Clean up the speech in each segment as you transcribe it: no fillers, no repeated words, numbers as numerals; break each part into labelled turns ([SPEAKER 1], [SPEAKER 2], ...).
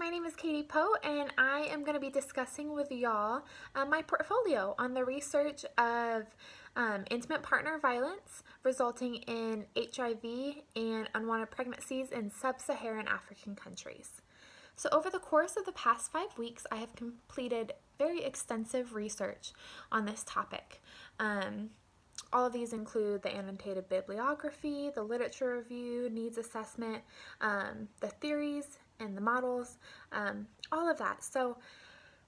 [SPEAKER 1] my name is Katie Poe, and I am going to be discussing with y'all my portfolio on the research of intimate partner violence resulting in HIV and unwanted pregnancies in sub-Saharan African countries. So over the course of the past 5 weeks, I have completed very extensive research on this topic. All of these include the annotated bibliography, the literature review, needs assessment, the theories and the models, all of that. So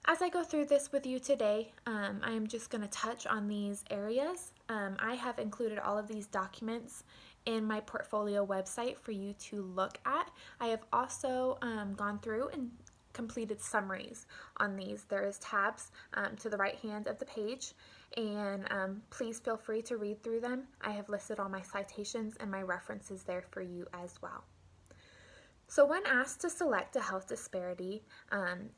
[SPEAKER 1] as I go through this with you today, I am just going to touch on these areas. I have included all of these documents in my portfolio website for you to look at. I have also gone through and completed summaries on these. There is tabs to the right hand of the page, and please feel free to read through them. I have listed all my citations and my references there for you as well. So when asked to select a health disparity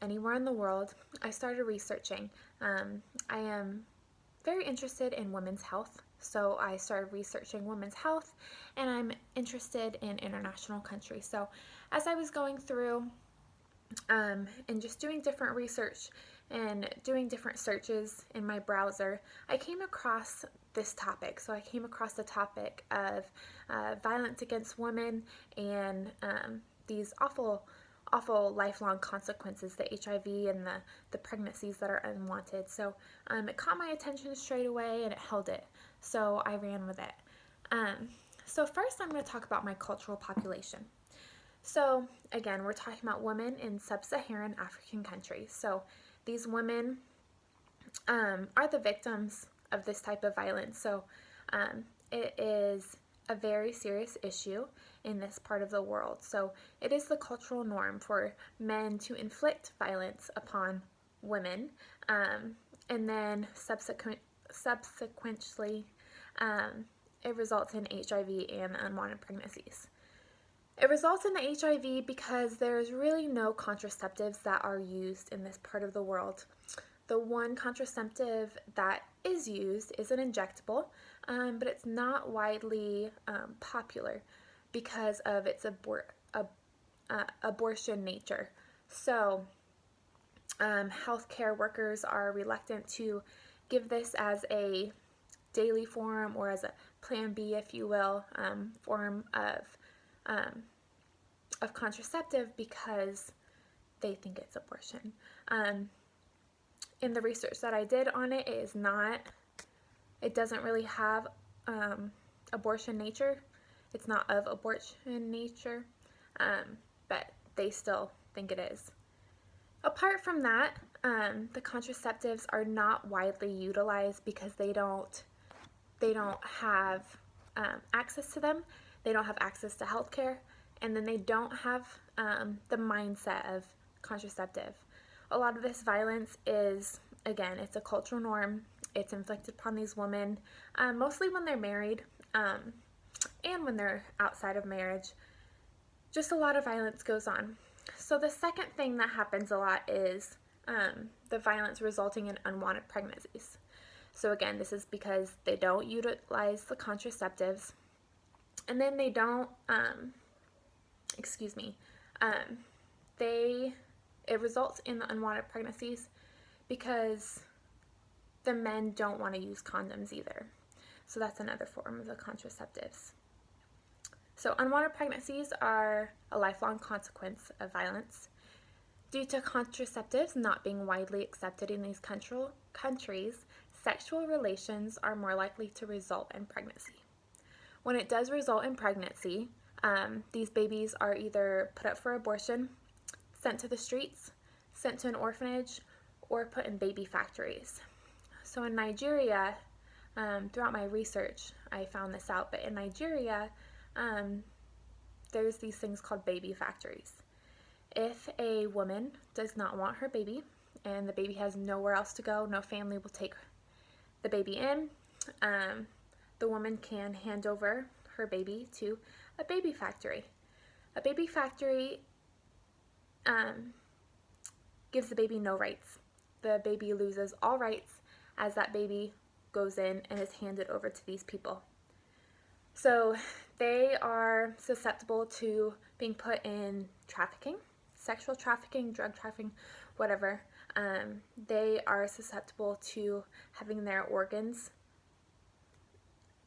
[SPEAKER 1] anywhere in the world, I started researching. I am very interested in women's health, so I started researching women's health, and I'm interested in international countries. So as I was going through and just doing different research and doing different searches in my browser, I came across this topic. So I came across the topic of violence against women and these awful lifelong consequences, the HIV and the pregnancies that are unwanted. So it caught my attention straight away and it held it. So I ran with it. So first I'm going to talk about my cultural population. So again, we're talking about women in sub-Saharan African countries. So these women are the victims of this type of violence. So it is a very serious issue in this part of the world. So it is the cultural norm for men to inflict violence upon women, and then subsequently it results in HIV and unwanted pregnancies. It results in the HIV because there's really no contraceptives that are used in this part of the world. The one contraceptive that is used is an injectable, but it's not widely popular because of its abortion nature. So healthcare workers are reluctant to give this as a daily form or as a plan B, if you will, form of contraceptive because they think it's abortion. In the research that I did on it, it doesn't really have abortion nature. It's not of abortion nature, but they still think it is. Apart from that, the contraceptives are not widely utilized because they don't have access to them. They don't have access to healthcare, and then they don't have the mindset of contraceptive. A lot of this violence is, again, it's a cultural norm. It's inflicted upon these women, mostly when they're married and when they're outside of marriage. Just a lot of violence goes on. So the second thing that happens a lot is the violence resulting in unwanted pregnancies. So again, this is because they don't utilize the contraceptives, and then they don't, it results in the unwanted pregnancies because the men don't want to use condoms either. So that's another form of the contraceptives. So unwanted pregnancies are a lifelong consequence of violence. Due to contraceptives not being widely accepted in these countries, sexual relations are more likely to result in pregnancy. When it does result in pregnancy, these babies are either put up for abortion, sent to the streets, sent to an orphanage, or put in baby factories. So in Nigeria, throughout my research, I found this out, but in Nigeria, there's these things called baby factories. If a woman does not want her baby and the baby has nowhere else to go, no family will take the baby in, the woman can hand over her baby to a baby factory. A baby factory gives the baby no rights. The baby loses all rights as that baby goes in and is handed over to these people. So they are susceptible to being put in trafficking. sexual trafficking, drug trafficking, whatever, they are susceptible to having their organs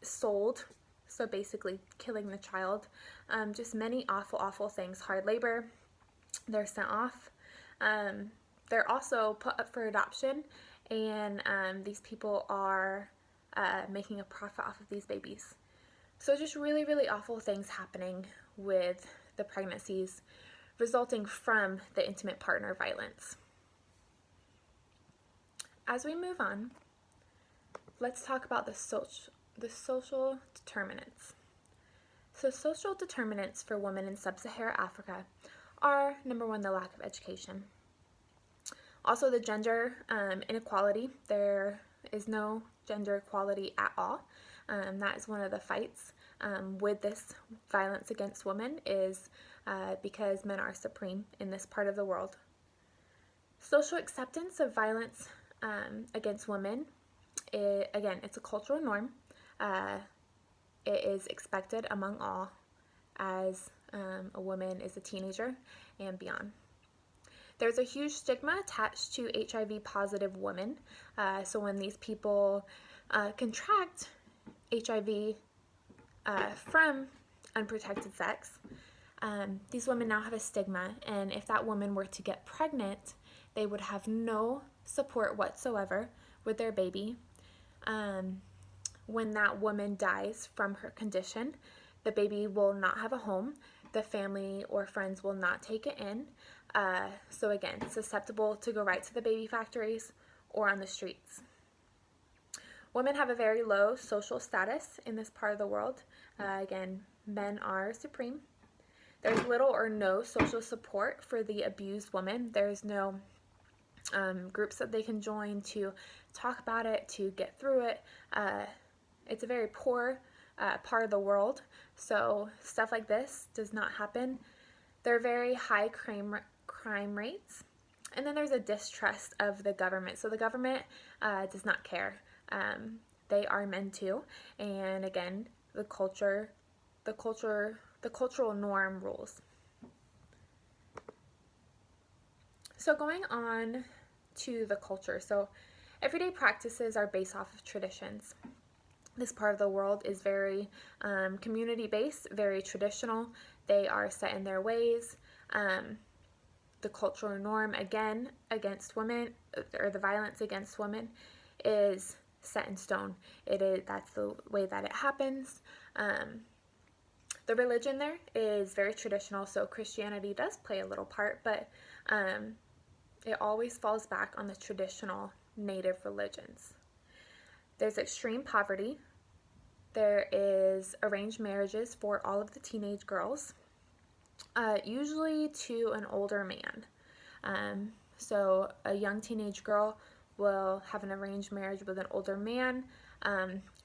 [SPEAKER 1] sold, so basically killing the child. Just many awful, awful things. Hard labor, they're sent off. They're also put up for adoption, and these people are making a profit off of these babies. So just really, really awful things happening with the pregnancies resulting from the intimate partner violence. As we move on, let's talk about the social determinants. So social determinants for women in sub-Saharan Africa are, number one, the lack of education. Also the gender inequality. There is no gender equality at all. That is one of the fights with this violence against women, is because men are supreme in this part of the world. Social acceptance of violence against women, again, it's a cultural norm. It is expected among all as a woman is a teenager and beyond. There's a huge stigma attached to HIV positive women. So when these people contract HIV from unprotected sex, these women now have a stigma, and if that woman were to get pregnant, they would have no support whatsoever with their baby. When that woman dies from her condition, the baby will not have a home. The family or friends will not take it in. So again, susceptible to go right to the baby factories or on the streets. Women have a very low social status in this part of the world. Again, men are supreme. There's little or no social support for the abused woman. There's no groups that they can join to talk about it, to get through it. It's a very poor part of the world, so stuff like this does not happen. There are very high crime rates, and then there's a distrust of the government. So the government does not care. They are men too, and again, the cultural norm rules. So going on to the culture. So everyday practices are based off of traditions. This part of the world is very community-based, very traditional. They are set in their ways. The cultural norm, again, against women, or the violence against women, is set in stone. That's the way that it happens. The religion there is very traditional, so Christianity does play a little part, but it always falls back on the traditional native religions. There's extreme poverty. There is arranged marriages for all of the teenage girls, usually to an older man. So a young teenage girl will have an arranged marriage with an older man,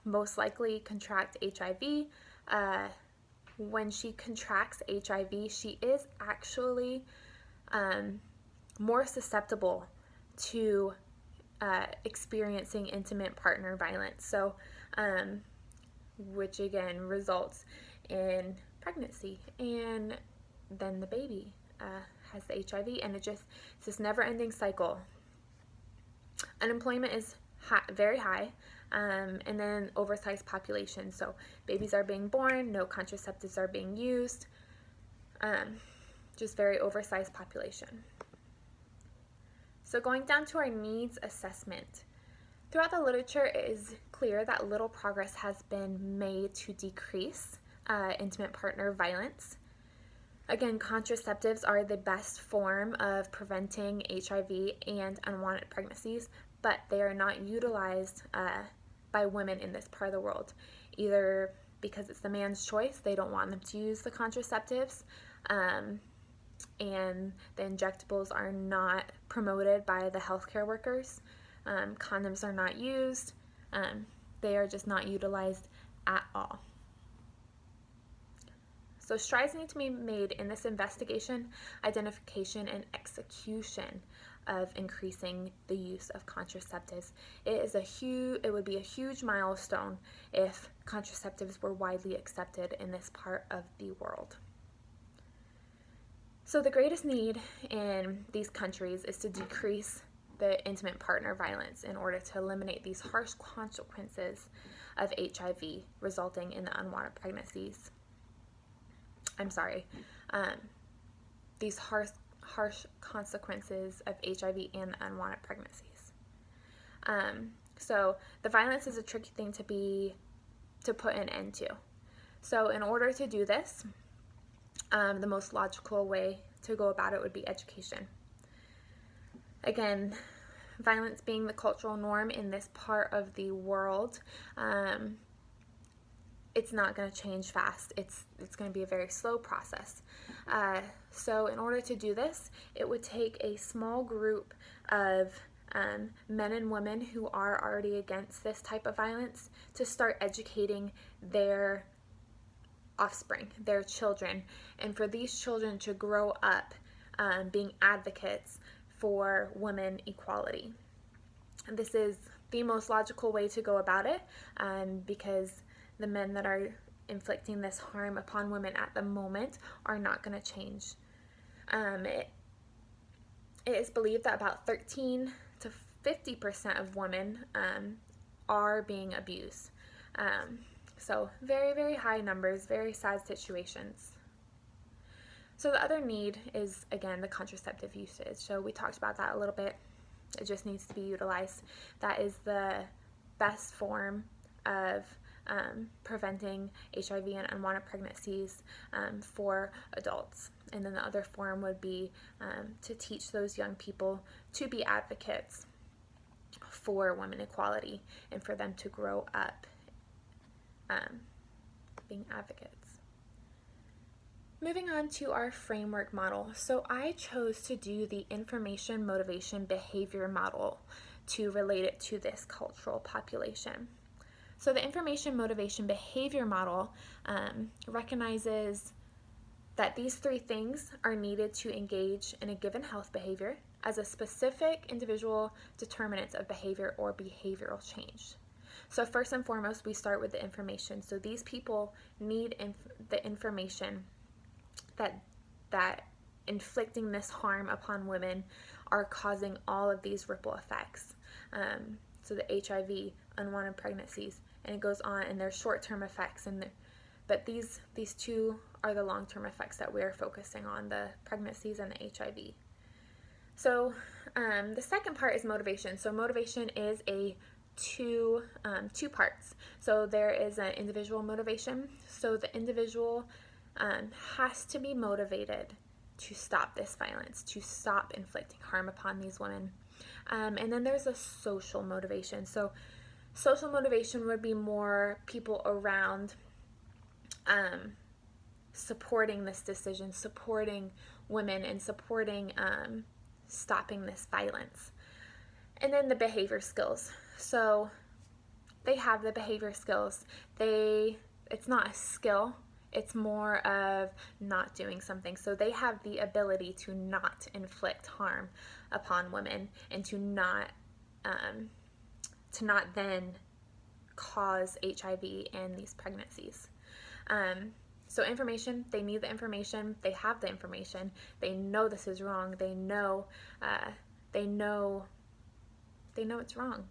[SPEAKER 1] most likely contract HIV. When she contracts HIV, she is actually more susceptible to experiencing intimate partner violence, so which again results in pregnancy, and then the baby has the HIV, and it's this never-ending cycle. Unemployment is very high, and then oversized population, so babies are being born, no contraceptives are being used, just very oversized population. So going down to our needs assessment. Throughout the literature, it is clear that little progress has been made to decrease intimate partner violence. Again, contraceptives are the best form of preventing HIV and unwanted pregnancies, but they are not utilized by women in this part of the world, either because it's the man's choice, they don't want them to use the contraceptives, and the injectables are not promoted by the healthcare workers. Condoms are not used. They are just not utilized at all. So strides need to be made in this investigation, identification, and execution of increasing the use of contraceptives. It would be a huge milestone if contraceptives were widely accepted in this part of the world. So the greatest need in these countries is to decrease the intimate partner violence in order to eliminate these harsh consequences of HIV resulting in the unwanted pregnancies. These harsh consequences of HIV and the unwanted pregnancies. So the violence is a tricky thing to put an end to. So in order to do this, the most logical way to go about it would be education. Again, violence being the cultural norm in this part of the world, it's not going to change fast. It's going to be a very slow process. So in order to do this, it would take a small group of men and women who are already against this type of violence to start educating their offspring, their children, and for these children to grow up being advocates for women equality. And this is the most logical way to go about it, because the men that are inflicting this harm upon women at the moment are not going to change. It is believed that about 13 to 50% of women are being abused. So very, very high numbers, very sad situations. So the other need is, again, the contraceptive usage. So we talked about that a little bit. It just needs to be utilized. That is the best form of preventing HIV and unwanted pregnancies for adults. And then the other form would be to teach those young people to be advocates for women equality and for them to grow up being advocates. Moving on to our framework model. So I chose to do the information, motivation, behavior model to relate it to this cultural population. So the information, motivation, behavior model recognizes that these three things are needed to engage in a given health behavior as a specific individual determinants of behavior or behavioral change. So first and foremost, we start with the information. So these people need the information that inflicting this harm upon women are causing all of these ripple effects. So the HIV, unwanted pregnancies, and it goes on, and there's short-term effects, but these two are the long-term effects that we're focusing on, the pregnancies and the HIV. So the second part is motivation. So motivation is two parts. So there is an individual motivation. So the individual has to be motivated to stop this violence, to stop inflicting harm upon these women. And then there's a social motivation. So social motivation would be more people around supporting this decision, supporting women, and supporting stopping this violence. And then the behavior skills. So they have the behavior skills. It's not a skill. It's more of not doing something. So they have the ability to not inflict harm upon women and to not then cause HIV and these pregnancies. So information, they need the information. They have the information. They know this is wrong. They know it's wrong.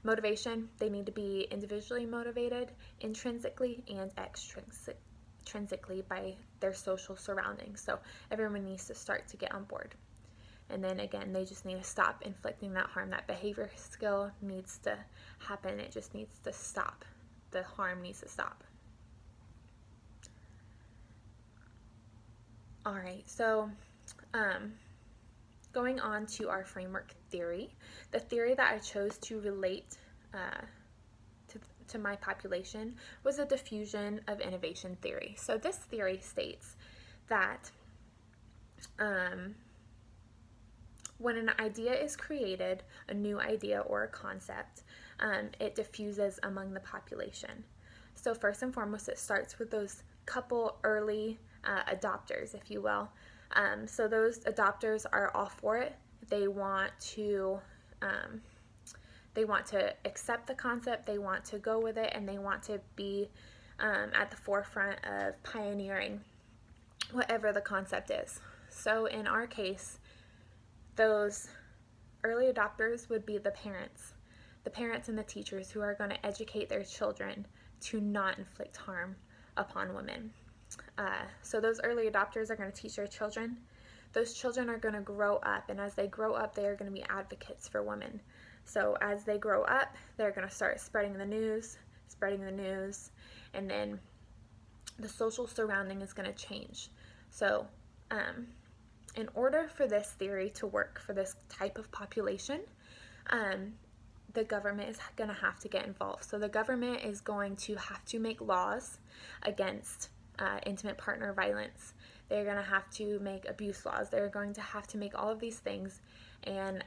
[SPEAKER 1] Motivation, they need to be individually motivated, intrinsically and extrinsically by their social surroundings. So everyone needs to start to get on board. And then again, they just need to stop inflicting that harm. That behavior skill needs to happen. It just needs to stop. The harm needs to stop. All right, so going on to our framework theory, the theory that I chose to relate to my population was a diffusion of innovation theory. So this theory states that when an idea is created, a new idea or a concept, it diffuses among the population. So first and foremost, it starts with those couple early adopters, if you will. So those adopters are all for it. They want to accept the concept, they want to go with it, and they want to be at the forefront of pioneering whatever the concept is. So in our case, those early adopters would be the parents and the teachers who are going to educate their children to not inflict harm upon women. So those early adopters are going to teach their children. Those children are going to grow up, and as they grow up, they are going to be advocates for women. So as they grow up, they're going to start spreading the news, and then the social surrounding is going to change. So in order for this theory to work for this type of population, the government is going to have to get involved. So the government is going to have to make laws against intimate partner violence. They're going to have to make abuse laws. They're going to have to make all of these things, and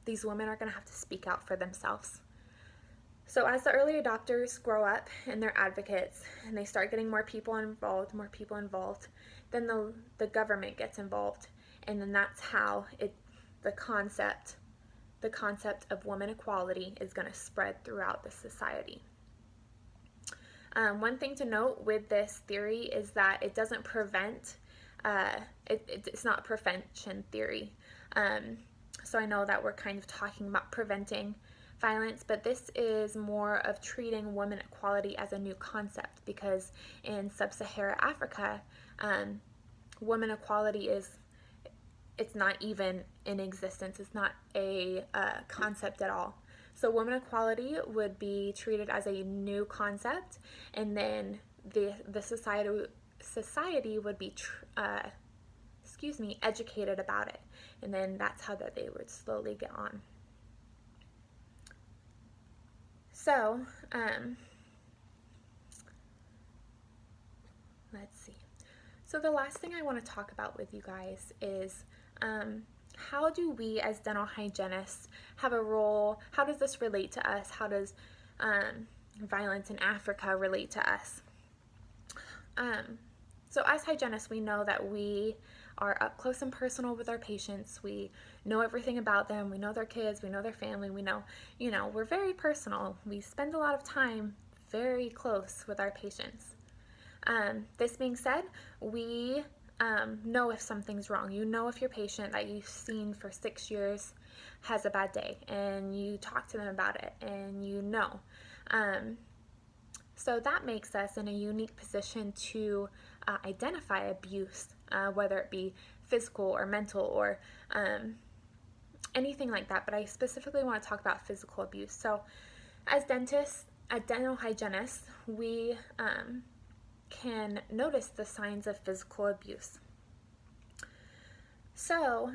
[SPEAKER 1] these women are going to have to speak out for themselves. So as the early adopters grow up and they're advocates and they start getting more people involved, then the government gets involved, and then that's how the concept of woman equality is going to spread throughout the society. One thing to note with this theory is that it doesn't prevent, it's not a prevention theory. So I know that we're kind of talking about preventing violence, but this is more of treating women equality as a new concept, because in sub-Saharan Africa, women equality it's not even in existence. It's not a concept at all. So women equality would be treated as a new concept, and then the society would be educated about it, and then that's how that they would slowly get on. So let's see. So the last thing I want to talk about with you guys is how do we as dental hygienists have a role? How does this relate to us? How does violence in Africa relate to us? So as hygienists, we know that we are up close and personal with our patients. We know everything about them. We know their kids. We know their family. We know, we're very personal. We spend a lot of time very close with our patients. This being said, we know if something's wrong. You know if your patient that you've seen for 6 years has a bad day, and you talk to them about it, and so that makes us in a unique position to identify abuse, whether it be physical or mental or anything like that. But I specifically want to talk about physical abuse. So as dentists, as dental hygienists, we can notice the signs of physical abuse. So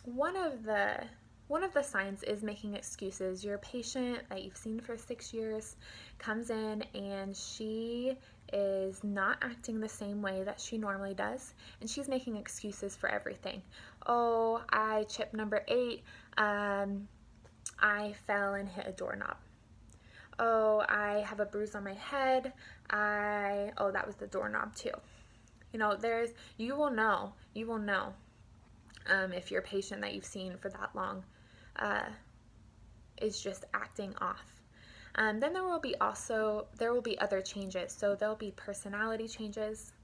[SPEAKER 1] one of the signs is making excuses. Your patient that you've seen for 6 years comes in and she is not acting the same way that she normally does, and she's making excuses for everything. Oh, I chipped number 8. I fell and hit a doorknob. Oh, I have a bruise on my head. Oh, that was the doorknob too. You will know if your patient that you've seen for that long is just acting off. Then there will be other changes. So there'll be personality changes.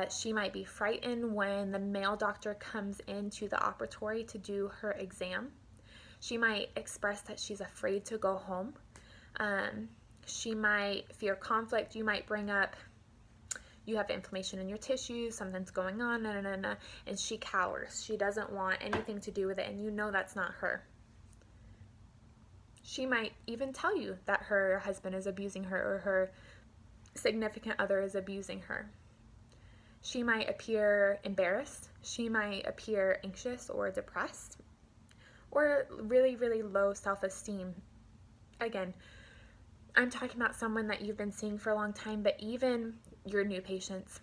[SPEAKER 1] She might be frightened when the male doctor comes into the operatory to do her exam. She might express that she's afraid to go home. She might fear conflict. You might bring up, you have inflammation in your tissues, something's going on, and she cowers. She doesn't want anything to do with it, and you know that's not her. She might even tell you that her husband is abusing her, or her significant other is abusing her. She might appear embarrassed. She might appear anxious or depressed, or really, really low self-esteem. Again, I'm talking about someone that you've been seeing for a long time, but even your new patients,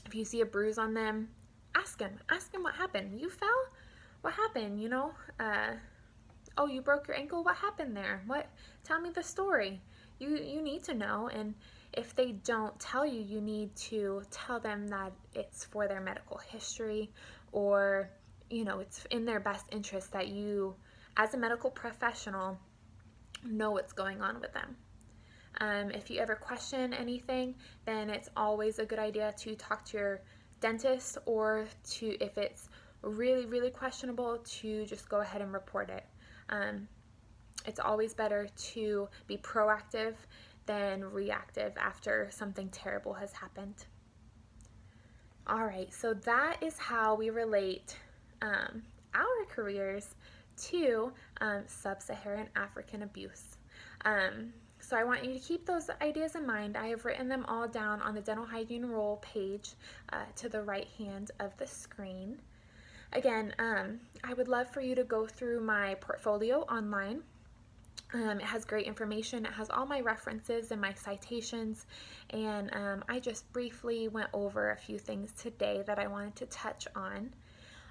[SPEAKER 1] if you see a bruise on them, ask them what happened. You fell? What happened? Oh, you broke your ankle? What happened there? Tell me the story. You need to know, and if they don't tell you, you need to tell them that it's for their medical history, or it's in their best interest that you, as a medical professional, know what's going on with them. If you ever question anything, then it's always a good idea to talk to your dentist, or to, if it's really, really questionable, to just go ahead and report it. It's always better to be proactive than reactive after something terrible has happened. All right, so that is how we relate our careers to sub-Saharan African abuse. So I want you to keep those ideas in mind. I have written them all down on the dental hygiene role page to the right hand of the screen. Again, I would love for you to go through my portfolio online. It has great information. It has all my references and my citations, and I just briefly went over a few things today that I wanted to touch on.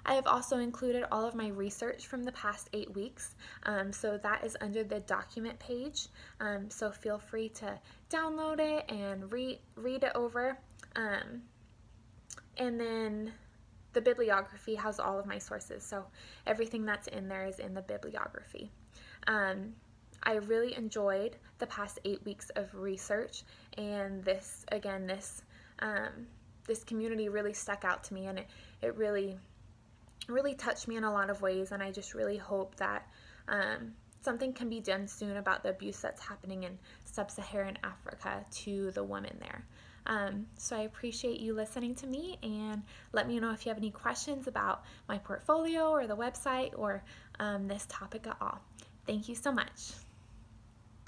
[SPEAKER 1] I have also included all of my research from the past 8 weeks, so that is under the document page, so feel free to download it and read it over. And then the bibliography has all of my sources, so everything that's in there is in the bibliography. I really enjoyed the past 8 weeks of research, and this community really stuck out to me, and it really touched me in a lot of ways, and I just really hope that something can be done soon about the abuse that's happening in sub-Saharan Africa to the women there. So I appreciate you listening to me, and let me know if you have any questions about my portfolio or the website or this topic at all. Thank you so much.